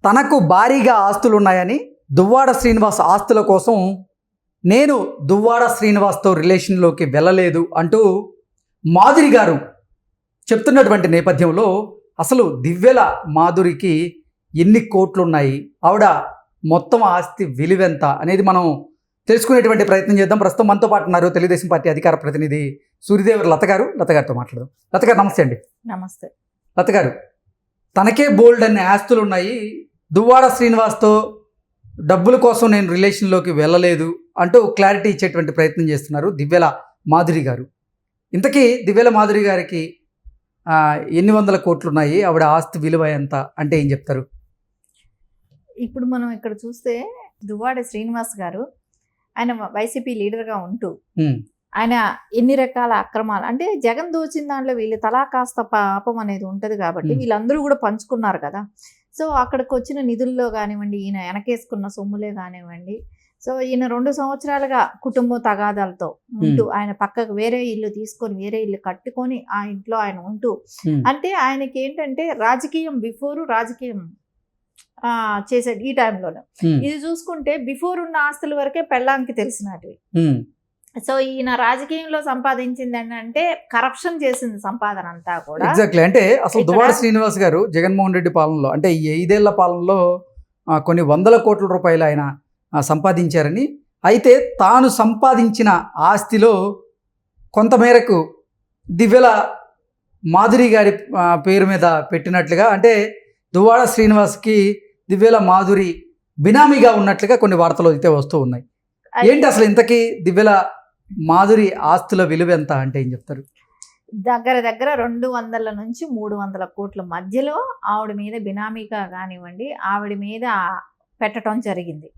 తనకు భారీగా ఆస్తులున్నాయని దువ్వాడ శ్రీనివాస్ ఆస్తుల కోసం నేను దువ్వాడ శ్రీనివాస్తో రిలేషన్లోకి వెళ్ళలేదు అంటూ మాధురి గారు చెప్తున్నటువంటి నేపథ్యంలో అసలు దివ్యల మాధురికి ఎన్ని కోట్లు ఉన్నాయి, ఆవిడ మొత్తం ఆస్తి విలువెంత అనేది మనం తెలుసుకునేటువంటి ప్రయత్నం చేద్దాం. ప్రస్తుతం మనతో పాటు ఉన్నారు తెలుగుదేశం పార్టీ అధికార ప్రతినిధి సూర్యదేవర్ లత గారితో మాట్లాడదాం. లత గారు నమస్తే అండి. నమస్తే. లత గారు, తనకే బోల్డ్ అనే ఆస్తులు ఉన్నాయి, దువ్వాడ శ్రీనివాస్తో డబ్బుల కోసం నేను రిలేషన్లోకి వెళ్ళలేదు అంటూ క్లారిటీ ఇచ్చేటువంటి ప్రయత్నం చేస్తున్నారు దివ్యల మాధురి గారు. ఇంతకీ దివ్యల మాధురి గారికి ఎన్ని వందల కోట్లు ఉన్నాయి, ఆవిడ ఆస్తి విలువ ఎంత అంటే ఏం చెప్తారు? ఇప్పుడు మనం ఇక్కడ చూస్తే దువ్వాడ శ్రీనివాస్ గారు ఆయన వైసీపీ లీడర్గా ఉంటూ ఆయన ఎన్ని రకాల అక్రమాలు అంటే జగన్ దోచిన దాంట్లో వీళ్ళు తలా కాస్త పాపం అనేది ఉంటుంది కాబట్టి వీళ్ళందరూ కూడా పంచుకున్నారు కదా. సో అక్కడికి వచ్చిన నిధుల్లో కానివ్వండి, ఈయన వెనకేసుకున్న సొమ్ములే కానివ్వండి, సో ఈయన 2 సంవత్సరాలుగా కుటుంబ తగాదాలతో ఉంటూ ఆయన పక్కకు వేరే ఇల్లు తీసుకొని వేరే ఇల్లు కట్టుకొని ఆ ఇంట్లో ఆయన ఉంటూ అంటే ఆయనకి ఏంటంటే రాజకీయం బిఫోరు రాజకీయం చేసాడు ఈ టైంలోనే. ఇది చూసుకుంటే బిఫోర్ ఉన్న ఆస్తుల వరకే పెళ్ళాంకి తెలిసినటివి. సో ఈయన రాజకీయంలో సంపాదించింది అంటే కరప్షన్ చేసింది సంపాదన అంతా కూడా. ఎగ్జాక్ట్లీ. అంటే అసలు దువ్వాడ శ్రీనివాస్ గారు జగన్మోహన్ రెడ్డి పాలనలో అంటే ఈ 5 ఏళ్ల పాలనలో కొన్ని వందల కోట్ల రూపాయలు ఆయన సంపాదించారని, అయితే తాను సంపాదించిన ఆస్తిలో కొంతమేరకు దివ్యల మాధురి గారి పేరు మీద పెట్టినట్లుగా, అంటే దువ్వాడ శ్రీనివాస్కి దివ్యల మాధురి బినామీగా ఉన్నట్లుగా కొన్ని వార్తలు అయితే వస్తూ ఉన్నాయి. ఏంటి అసలు ఇంతకీ దివ్యల మాధురి ఆస్తుల విలువ ఎంత అంటే ఏం చెప్తారు? దగ్గర 200 నుంచి 300 కోట్ల మధ్యలో ఆవిడ మీద బినామీగా కానివ్వండి ఆవిడ మీద పెట్టడం జరిగింది.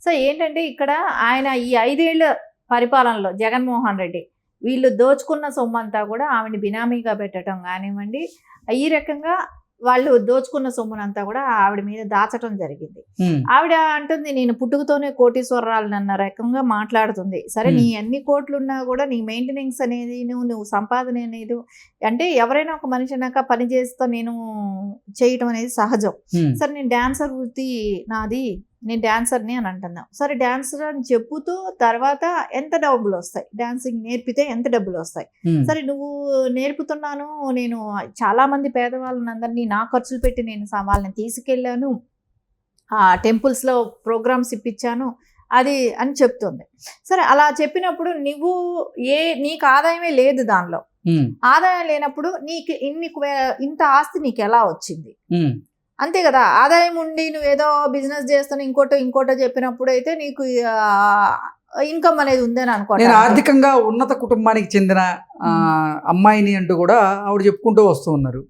సో ఏంటంటే ఇక్కడ ఆయన ఈ 5 ఏళ్ల పరిపాలనలో జగన్మోహన్ రెడ్డి వీళ్ళు దోచుకున్న సొమ్మంతా కూడా ఆవిడ బినామీగా పెట్టడం కానివ్వండి, ఈ రకంగా వాళ్ళు దోచుకున్న సొమ్మునంతా కూడా ఆవిడ మీద దాచడం జరిగింది. ఆవిడ అంటుంది నేను పుట్టుకతోనే కోటీశ్వరరాలు అన్న రకంగా మాట్లాడుతుంది. సరే నీ అన్ని కోట్లున్నా కూడా నీ మెయింటెనెన్స్ అనేది నువ్వు సంపాదన అనేది అంటే ఎవరైనా ఒక మనిషి అన్నాక పని చేస్తూ నేను చేయటం అనేది సహజం. సరే నేను డాన్సర్ వృత్తి నాది, నేను డాన్సర్ని అని అంటున్నావు. సరే డాన్సర్ అని చెప్పుతూ తర్వాత ఎంత డబ్బులు వస్తాయి, డాన్సింగ్ నేర్పితే ఎంత డబ్బులు వస్తాయి. సరే నువ్వు నేర్పుతున్నాను, నేను చాలా మంది పేదవాళ్ళని అందరినీ నా ఖర్చులు పెట్టి నేను వాళ్ళని తీసుకెళ్ళాను, టెంపుల్స్లో ప్రోగ్రామ్స్ ఇప్పించాను అది అని చెప్తుంది. సరే అలా చెప్పినప్పుడు నీకు ఆదాయమే లేదు, దానిలో ఆదాయం లేనప్పుడు నీకు ఇంత ఆస్తి నీకు ఎలా వచ్చింది? అంతే కదా. ఆదాయం ఉండి నువ్వు ఏదో బిజినెస్ చేస్తాను ఇంకోటో చెప్పినప్పుడు అయితే నీకు ఇన్కమ్ అనేది ఉందని అనుకో. నేను ఆర్థికంగా ఉన్నత కుటుంబానికి చెందిన అమ్మాయిని అంటూ కూడా ఆవిడ చెప్పుకుంటూ వస్తూ ఉన్నారు.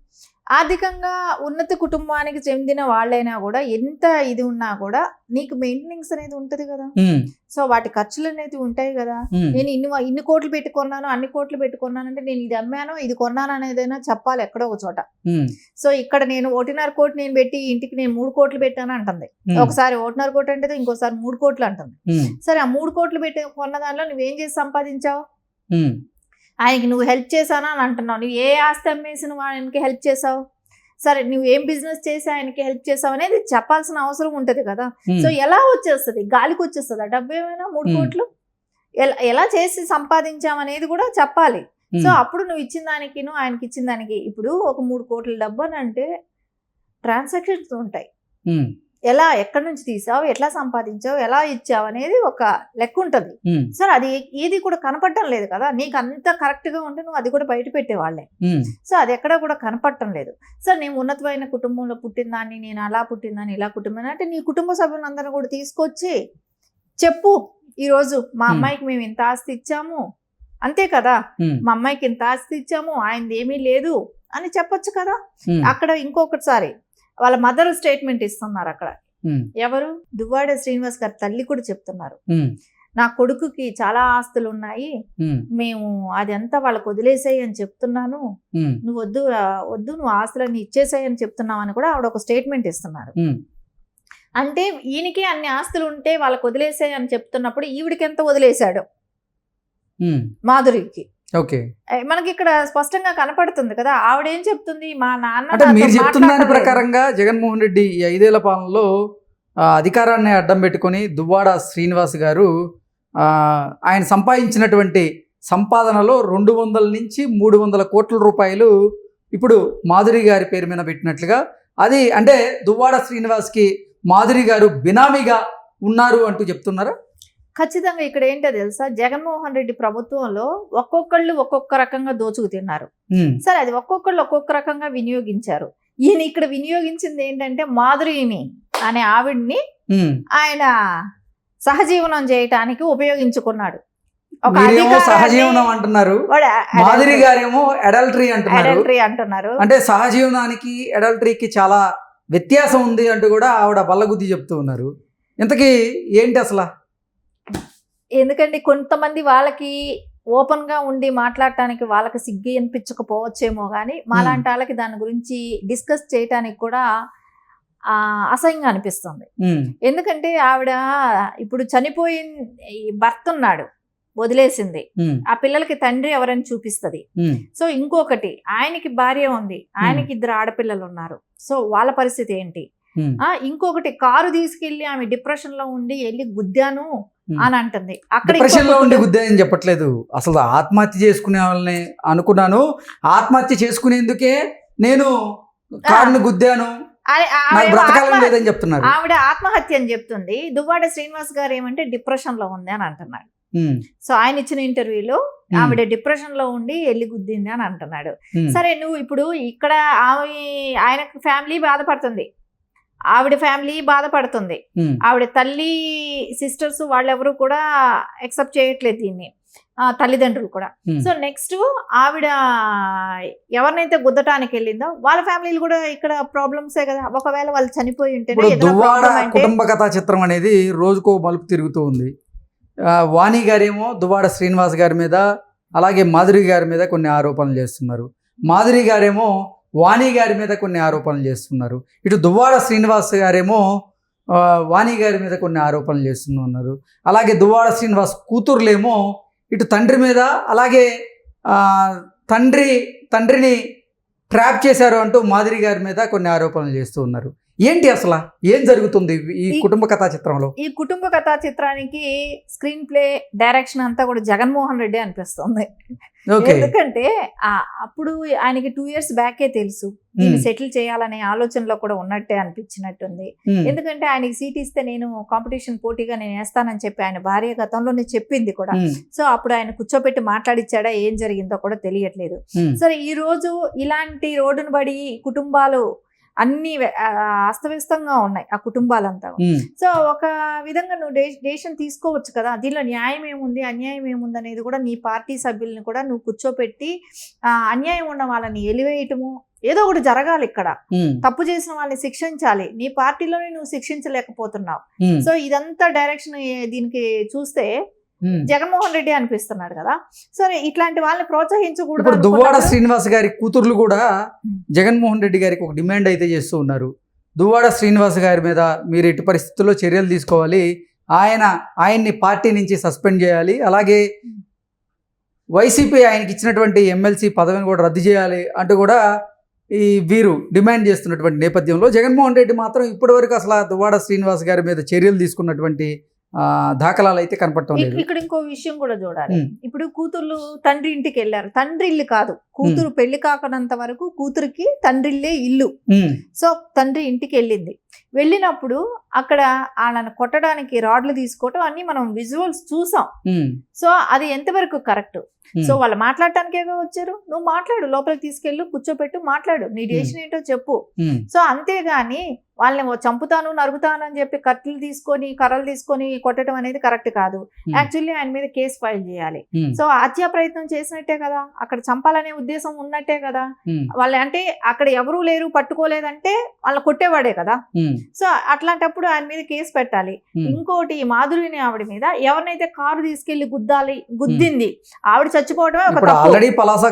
ఆర్థికంగా ఉన్నత కుటుంబానికి చెందిన వాళ్ళైనా కూడా ఎంత ఇది ఉన్నా కూడా నీకు మెయింటెనెన్స్ అనేది ఉంటుంది కదా. సో వాటి ఖర్చులు అనేది ఉంటాయి కదా. నేను ఇన్ని కోట్లు పెట్టుకున్నాను, అన్ని కోట్లు పెట్టుకున్నాను అంటే నేను ఇది అమ్మాను ఇది కొన్నాను అనేదైనా చెప్పాలి ఎక్కడో ఒక చోట. సో ఇక్కడ నేను 1.5 కోట్లు నేను పెట్టి ఇంటికి నేను 3 కోట్లు పెట్టాను అంటుంది. ఒకసారి 1.5 కోట్లు అంటే ఇంకోసారి 3 కోట్లు అంటుంది. సరే ఆ 3 కోట్లు పెట్టి కొన్న దానిలో నువ్వేం చేసి సంపాదించావు? ఆయనకి నువ్వు హెల్ప్ చేశానా అని అంటున్నావు. నువ్వు ఏ ఆస్తి అమ్మేసి నువ్వు ఆయనకి హెల్ప్ చేసావు? సరే నువ్వు ఏం బిజినెస్ చేసి ఆయనకి హెల్ప్ చేసావు అనేది చెప్పాల్సిన అవసరం ఉంటుంది కదా. సో ఎలా వచ్చేస్తుంది? గాలికి వచ్చేస్తుంది ఆ డబ్బు ఏమైనా 3 కోట్లు ఎలా చేసి సంపాదించామనేది కూడా చెప్పాలి. సో అప్పుడు నువ్వు ఇచ్చిన దానికి ఆయనకి ఇచ్చిన దానికి ఇప్పుడు ఒక 3 కోట్ల డబ్బు అని అంటే ట్రాన్సాక్షన్స్ ఉంటాయి. ఎలా ఎక్కడి నుంచి తీసావు, ఎట్లా సంపాదించావు, ఎలా ఇచ్చావు అనేది ఒక లెక్క ఉంటుంది. సరే అది ఏది కూడా కనపడటం లేదు కదా. నీకు అంత కరెక్ట్ గా ఉంటే నువ్వు అది కూడా బయట పెట్టేవాళ్ళే. సో అది ఎక్కడ కూడా కనపడటం లేదు. సో నేను ఉన్నతమైన కుటుంబంలో పుట్టిందాన్ని, నేను అలా పుట్టిందాన్ని ఇలా కుటుంబం అంటే నీ కుటుంబ సభ్యులందరూ కూడా తీసుకొచ్చి చెప్పు, ఈరోజు మా అమ్మాయికి మేము ఇంత ఆస్తి ఇచ్చాము, అంతే కదా, మా అమ్మాయికి ఇంత ఆస్తి ఇచ్చాము, ఆయనది ఏమీ లేదు అని చెప్పొచ్చు కదా. అక్కడ ఇంకొకసారి వాళ్ళ మదర్ స్టేట్మెంట్ ఇస్తున్నారు అక్కడ. ఎవరు? దువ్వాడ శ్రీనివాస్ గారి తల్లి కూడా చెప్తున్నారు, నా కొడుకుకి చాలా ఆస్తులు ఉన్నాయి, మేము అదంతా వాళ్ళకి వదిలేసాయి అని చెప్తున్నాను, నువ్వు వద్దు నువ్వు ఆస్తులన్నీ ఇచ్చేసాయి అని చెప్తున్నావు అని కూడా ఆవిడ ఒక స్టేట్మెంట్ ఇస్తున్నారు. అంటే ఈయనకి అన్ని ఆస్తులు ఉంటే వాళ్ళకి వదిలేసాయి అని చెప్తున్నప్పుడు ఈవిడికి ఎంత వదిలేశాడు మాధురికి? ఓకే. మనకి ఇక్కడ స్పష్టంగా కనపడుతుంది కదా. ఆవిడ ఏం చెప్తుంది, మా నాన్న అంటే నాతో మీరు చెప్తున్న దాని మాట్లాడలేదు. ప్రకారంగా జగన్మోహన్ రెడ్డి ఈ 5 ఏళ్ల పాలనలో అధికారాన్ని అడ్డం పెట్టుకొని దువ్వాడ శ్రీనివాస్ గారు ఆయన సంపాదించినటువంటి సంపాదనలో 200 నుంచి 300 కోట్ల రూపాయలు ఇప్పుడు మాధురి గారి పేరు మీద పెట్టినట్లుగా, అది అంటే దువ్వాడ శ్రీనివాస్కి మాధురి గారు బినామీగా ఉన్నారు అంటూ చెప్తున్నారా? ఖచ్చితంగా ఇక్కడ ఏంటో తెలుసా, జగన్మోహన్ రెడ్డి ప్రభుత్వంలో ఒక్కొక్కళ్ళు ఒక్కొక్క రకంగా దోచుకు తిన్నారు. సరే, అది ఒక్కొక్కళ్ళు ఒక్కొక్క రకంగా వినియోగించారు. ఈయన ఇక్కడ వినియోగించింది ఏంటంటే మాధురిని అనే ఆవిడ్ని ఆయన సహజీవనం చేయటానికి ఉపయోగించుకున్నాడు. ఒక సహజీవనం అంటున్నారు, మాధురి గారేమో అడల్టరీ అంటున్నారు. అంటే సహజీవనానికి అడల్టరీకి చాలా వ్యత్యాసం ఉంది అంటూ కూడా ఆవిడ బల్లగుద్ది చెప్తూ ఉన్నారు. ఇంతకీ ఏంటి అసలు? ఎందుకంటే కొంతమంది వాళ్ళకి ఓపెన్ గా ఉండి మాట్లాడటానికి వాళ్ళకి సిగ్గు అనిపించకపోవచ్చేమో కానీ మాలాంటి వాళ్ళకి దాని గురించి డిస్కస్ చేయటానికి కూడా అసహ్యంగా అనిపిస్తుంది. ఎందుకంటే ఆవిడ ఇప్పుడు చనిపోయిన భర్త ఉన్నాడు, వదిలేసింది, ఆ పిల్లలకి తండ్రి ఎవరని చూపిస్తుంది. సో ఇంకొకటి, ఆయనకి భార్య ఉంది, ఆయనకి 2 ఆడపిల్లలు ఉన్నారు. సో వాళ్ళ పరిస్థితి ఏంటి? ఇంకొకటి, కారు తీసుకెళ్లి ఆమె డిప్రెషన్ లో ఉండి వెళ్ళి గుద్దాను అని అంటుంది. అక్కడ డిప్రెషన్ లో ఉండి గుద్దానని చెప్పట్లేదు, అసలు ఆత్మహత్య చేసుకునే వాళ్ళని అనుకున్నాను, ఆత్మహత్య చేసుకునేందుకే నేను కారును గుద్దాను, లేదని చెప్తున్నారు. ఆవిడ ఆత్మహత్య అని చెప్తుంది. దువ్వాడ శ్రీనివాస్ గారు ఏమంటే డిప్రెషన్ లో ఉంది అని అంటున్నాడు. సో ఆయన ఇచ్చిన ఇంటర్వ్యూలో ఆవిడ డిప్రెషన్ లో ఉండి ఎల్లి గుద్దింది అని అంటున్నాడు. సరే, నువ్వు ఇప్పుడు ఇక్కడ ఆయన ఫ్యామిలీ బాధపడుతుంది, ఆవిడ ఫ్యామిలీ బాధపడుతుంది, ఆవిడ తల్లి సిస్టర్స్ వాళ్ళెవరు కూడా యాక్సెప్ట్ చేయట్లేదు దీన్ని, తల్లిదండ్రులు కూడా. సో నెక్స్ట్ ఆవిడ ఎవరినైతే గుద్దటానికి వెళ్ళిందో వాళ్ళ ఫ్యామిలీలు కూడా ఇక్కడ ప్రాబ్లమ్సే కదా. ఒకవేళ వాళ్ళు చనిపోయి ఉంటే కుటుంబ కథా చిత్రం అనేది రోజుకో మలుపు తిరుగుతూ ఉంది. వాణి గారేమో దువ్వాడ శ్రీనివాస్ గారి మీద, అలాగే మాధురి గారి మీద కొన్ని ఆరోపణలు చేస్తున్నారు. మాధురి గారేమో వాణి గారి మీద కొన్ని ఆరోపణలు చేస్తున్నారు. ఇటు దువ్వాడ శ్రీనివాస్ గారేమో వాణి గారి మీద కొన్ని ఆరోపణలు చేస్తున్నారు. అలాగే దువ్వాడ శ్రీనివాస్ కూతురులేమో ఇటు తండ్రి మీద, అలాగే తండ్రిని ట్రాప్ చేశారు అంటూ మాధురి గారి మీద కొన్ని ఆరోపణలు చేస్తూ ఉన్నారు. ఏంటి అసలు ఏం జరుగుతుంది ఈ కుటుంబ కథా చిత్రంలో? ఈ కుటుంబ కథా చిత్రానికి స్క్రీన్ ప్లే, డైరెక్షన్ అంతా కూడా జగన్మోహన్ రెడ్డి అనిపిస్తుంది. ఎందుకంటే అప్పుడు ఆయనకి 2 years బ్యాకే తెలుసు దీన్ని సెటిల్ చేయాలనే ఆలోచనలో కూడా ఉన్నట్టే అనిపించినట్టుంది. ఎందుకంటే ఆయనకి సీట్ ఇస్తే నేను కాంపిటీషన్ పోటీగా నేను వేస్తానని చెప్పి ఆయన భార్య గతంలోనే చెప్పింది కూడా. సో అప్పుడు ఆయన కూర్చోపెట్టి మాట్లాడిచ్చాడా, ఏం జరిగిందో కూడా తెలియట్లేదు. సరే, ఈ రోజు ఇలాంటి రోడ్డును బడి కుటుంబాలు అన్ని అస్తవ్యస్తంగా ఉన్నాయి, ఆ కుటుంబాలంతా. సో ఒక విధంగా నువ్వు డెసిషన్ తీసుకోవచ్చు కదా, దీనిలో న్యాయం ఏముంది అన్యాయం ఏముంది అనేది కూడా నీ పార్టీ సభ్యుల్ని కూడా నువ్వు కూర్చోపెట్టి అన్యాయం ఉన్న వాళ్ళని ఎలివేయటము, ఏదో ఒకటి జరగాలి ఇక్కడ. తప్పు చేసిన వాళ్ళని శిక్షించాలి, నీ పార్టీలోనే నువ్వు శిక్షించలేకపోతున్నావు. సో ఇదంతా డైరెక్షన్ దీనికి చూస్తే జగన్మోహన్ రెడ్డి అనిపిస్తున్నాడు కదా. సరే, ఇట్లాంటి వాళ్ళని ప్రోత్సహించకూడదు. దువ్వాడ శ్రీనివాస్ గారి కూతుర్లు కూడా జగన్మోహన్ రెడ్డి గారికి ఒక డిమాండ్ అయితే చేస్తూ ఉన్నారు. దువ్వాడ శ్రీనివాస్ గారి మీద మీరు ఎట్టి పరిస్థితుల్లో చర్యలు తీసుకోవాలి, ఆయన్ని పార్టీ నుంచి సస్పెండ్ చేయాలి, అలాగే వైసీపీ ఆయనకి ఇచ్చినటువంటి ఎమ్మెల్సీ పదవిని కూడా రద్దు చేయాలి అంటూ కూడా వీరు డిమాండ్ చేస్తున్నటువంటి నేపథ్యంలో జగన్మోహన్ రెడ్డి మాత్రం ఇప్పటివరకు అసలు దువ్వాడ శ్రీనివాస్ గారి మీద చర్యలు తీసుకున్నటువంటి దాఖలాలు అయితే కనపడటం లేదు. ఇక్కడ ఇంకో విషయం కూడా చూడాలి. ఇప్పుడు కూతుర్లు తండ్రి ఇంటికి వెళ్ళారు, తండ్రి ఇల్లు కాదు, కూతురు పెళ్లి కాకనంత వరకు కూతురికి తండ్రిల్లే ఇల్లు. సో తండ్రి ఇంటికి వెళ్ళినప్పుడు అక్కడ వాళ్ళని కొట్టడానికి రాడ్లు తీసుకోవటం అన్ని మనం విజువల్స్ చూసాం. సో అది ఎంతవరకు కరెక్ట్? సో వాళ్ళు మాట్లాడటానికే వచ్చారు, నువ్వు మాట్లాడు, లోపలికి తీసుకెళ్ళు, కూర్చోపెట్టు, మాట్లాడు, నీ డెసిషన్ ఏంటో చెప్పు. సో అంతేగాని వాళ్ళని చంపుతాను నరుగుతాను అని చెప్పి కర్రలు తీసుకొని కొట్టడం అనేది కరెక్ట్ కాదు. యాక్చువల్లీ ఆయన మీద కేసు ఫైల్ చేయాలి. సో హత్యా ప్రయత్నం చేసినట్టే కదా, అక్కడ చంపాలనే ఉద్దేశం ఉన్నట్టే కదా. వాళ్ళ అంటే అక్కడ ఎవరూ లేరు, పట్టుకోలేదంటే వాళ్ళని కొట్టేవాడే కదా. సో అట్లాంటప్పుడు ఆయన మీద కేసు పెట్టాలి. ఇంకోటి, మాధురిని ఆవిడ మీద ఎవరినైతే కారు తీసుకెళ్లి గుద్దింది, ఆవిడ చచ్చిపోవడమే ఒక ఇప్పుడు తప్పు. ఆల్రెడీ పలాస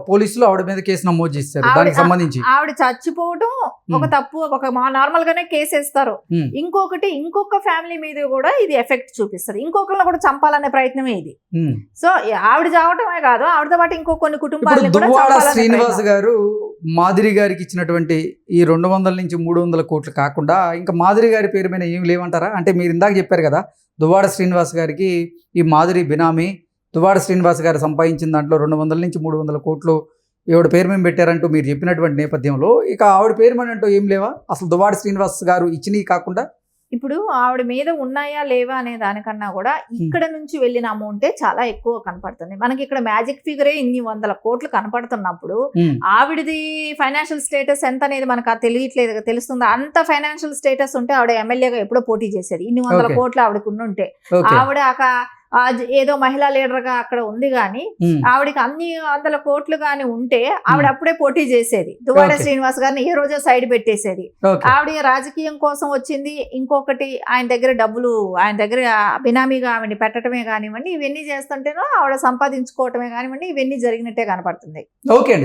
పోలీసులు ఆవిడ మీద కేసు నమోదు చేశారు దానికి సంబంధించి. ఆవిడ చచ్చిపోవడం ఒక తప్పు, ఒక నార్మల్ గానే కేసు వేస్తారు. ఇంకొకటి ఇంకొక ఫ్యామిలీ మీద కూడా ఇది ఎఫెక్ట్ చూపిస్తుంది, ఇంకొకరిని కూడా చంపాలనే ప్రయత్నమే ఇది. సో ఆవిడ చావటమే కాదు, ఆవిడతో పాటు ఇంకో కొన్ని కుటుంబాలను కూడా దువ్వాడ చంపాలనే శ్రీనివాస్ ప్రయత్నం. గారు మాదిరి గారికి ఇచ్చినటువంటి ఈ 200 నుంచి 300 కోట్లు కాకుండా ఇంకా మాదిరి గారి పేరు మీద ఏమి లేవంటారా? అంటే మీరు ఇందాక చెప్పారు కదా, దువ్వాడ శ్రీనివాస్ గారికి ఈ మాదిరి బినామీ, దువ్వాడ శ్రీనివాస్ గారు సంపాదించిన దాంట్లో 200 నుంచి 300 కోట్లు ఈవిడ పేరు మీద పెట్టారంటూ మీరు చెప్పినటువంటి నేపథ్యంలో ఇక ఆవిడ పేరు మీద అంటూ ఏం లేవా అసలు? దువ్వాడ శ్రీనివాస్ గారు ఇచ్చినవి కాకుండా ఇప్పుడు ఆవిడ మీద ఉన్నాయా లేవా అనే దానికన్నా కూడా ఇక్కడ నుంచి వెళ్ళిన అమౌంటే చాలా ఎక్కువ కనపడుతుంది మనకి. ఇక్కడ మ్యాజిక్ ఫిగరే ఇన్ని 100 కోట్లు కనపడుతున్నప్పుడు ఆవిడది ఫైనాన్షియల్ స్టేటస్ ఎంత అనేది మనకు తెలియట్లేదు, తెలుస్తుంది. అంత ఫైనాన్షియల్ స్టేటస్ ఉంటే ఆవిడ ఎమ్మెల్యేగా ఎప్పుడో పోటీ చేసేది. ఇన్ని 100 కోట్లు ఆవిడకు ఉంటే ఆవిడ ఏదో మహిళా లీడర్ గా అక్కడ ఉంది గాని ఆవిడకి అన్ని 100 కోట్లు గాని ఉంటే ఆవిడ అప్పుడే పోటీ చేసేది. దువ్వాడ శ్రీనివాస్ గారిని ఏ రోజో సైడ్ పెట్టేసేది. ఆవిడ రాజకీయం కోసం వచ్చింది. ఇంకొకటి ఆయన దగ్గర డబ్బులు, ఆయన దగ్గర బినామీగా ఆవిడని పెట్టడమే కానివ్వండి, ఇవన్నీ చేస్తుంటేనో ఆవిడ సంపాదించుకోవటమే కానివ్వండి, ఇవన్నీ జరిగినట్టే కనపడుతుంది. ఓకే అండి.